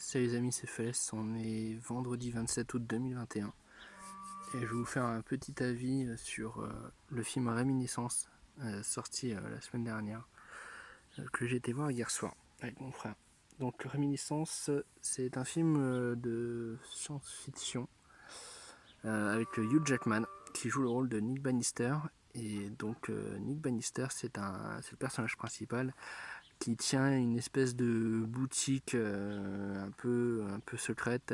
Salut les amis, c'est Fels, on est vendredi 27 août 2021 et je vais vous faire un petit avis sur le film Réminiscence sorti la semaine dernière que j'ai été voir hier soir avec mon frère. Donc Réminiscence, c'est un film de science-fiction avec Hugh Jackman qui joue le rôle de Nick Bannister. Et donc Nick Bannister, c'est le personnage principal qui tient une espèce de boutique un peu secrète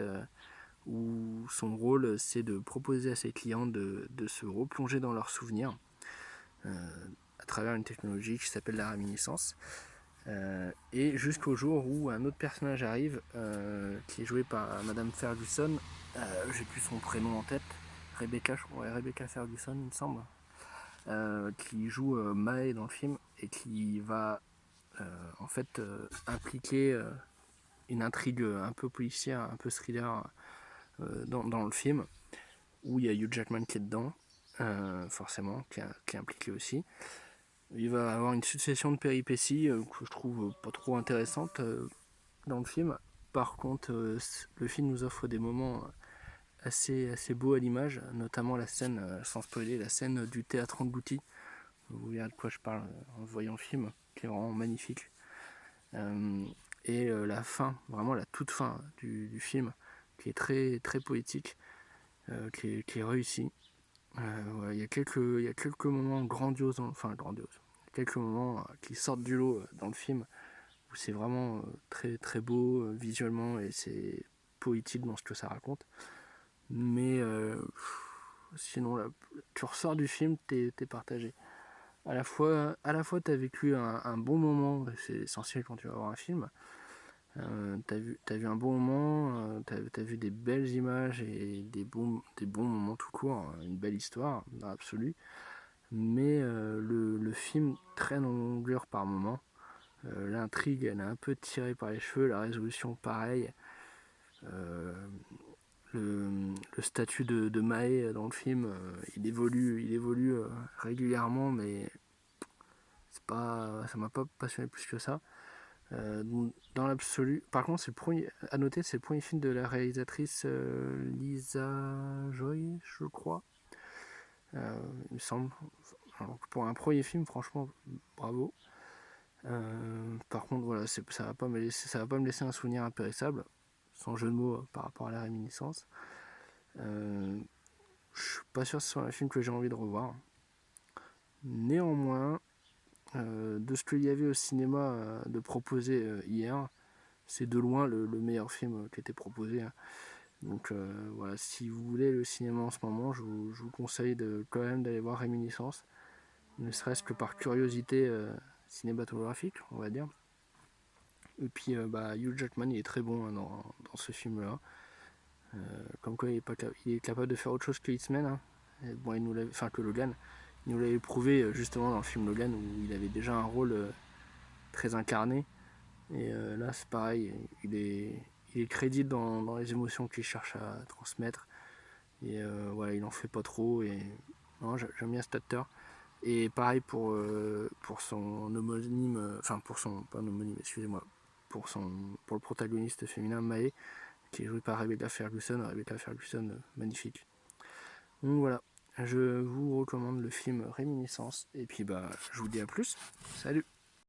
où son rôle c'est de proposer à ses clients de se replonger dans leurs souvenirs à travers une technologie qui s'appelle la réminiscence. Et jusqu'au jour où un autre personnage arrive qui est joué par Madame Ferguson, j'ai plus son prénom en tête, Rebecca Ferguson il me semble, qui joue Mae dans le film et qui va en fait impliquer une intrigue un peu policière, un peu thriller dans le film, où il y a Hugh Jackman qui est dedans, forcément, qui est impliqué aussi. Il va avoir une succession de péripéties que je trouve pas trop intéressantes dans le film. Par contre, le film nous offre des moments assez beaux à l'image, notamment la scène, sans spoiler, la scène du théâtre englouti. Vous verrez de quoi je parle en voyant le film, qui est vraiment magnifique. Et la fin, vraiment la toute fin du film, qui est très poétique, qui est réussi. Voilà, il y a quelques moments grandioses, quelques moments qui sortent du lot dans le film, où c'est vraiment très beau visuellement et c'est poétique dans ce que ça raconte. Mais sinon, là, tu ressors du film, t'es partagé. À la fois tu as vécu un bon moment, c'est essentiel quand tu vas voir un film. T'as vu un bon moment, t'as vu des belles images et des bons moments tout court, une belle histoire dans l'absolu. Mais le film traîne en longueur par moment. L'intrigue, elle est un peu tirée par les cheveux, la résolution pareil. Euh, le statut de Mae dans le film, il évolue régulièrement, mais ça m'a pas passionné plus que ça. Dans l'absolu, par contre, c'est le premier, à noter, c'est le premier film de la réalisatrice Lisa Joy, je crois. Il me semble. Alors, pour un premier film, franchement, bravo. Par contre, voilà, ça va pas me laisser un souvenir impérissable, sans jeu de mots par rapport à la réminiscence. Je suis pas sûr que ce soit un film que j'ai envie de revoir. Néanmoins, de ce qu'il y avait au cinéma de proposer hier, c'est de loin le meilleur film qui était proposé. Donc voilà, si vous voulez le cinéma en ce moment, je vous conseille quand même d'aller voir Réminiscence, ne serait-ce que par curiosité cinématographique, on va dire. Et puis Hugh Jackman, il est très bon dans ce film-là. Comme quoi, il est capable de faire autre chose que Hitman. Hein. Bon, que Logan. Il nous l'avait prouvé justement dans le film Logan où il avait déjà un rôle très incarné. Et là, c'est pareil, il est crédible dans les émotions qu'il cherche à transmettre. Et voilà, il en fait pas trop. Et non, j'aime bien cet acteur. Et pareil pour son homonyme, pas un homonyme, excusez-moi, pour le protagoniste féminin Mae, qui est joué par Rebecca Ferguson. Rebecca Ferguson, magnifique. Donc voilà, je vous recommande le film Réminiscence. Et puis je vous dis à plus. Salut!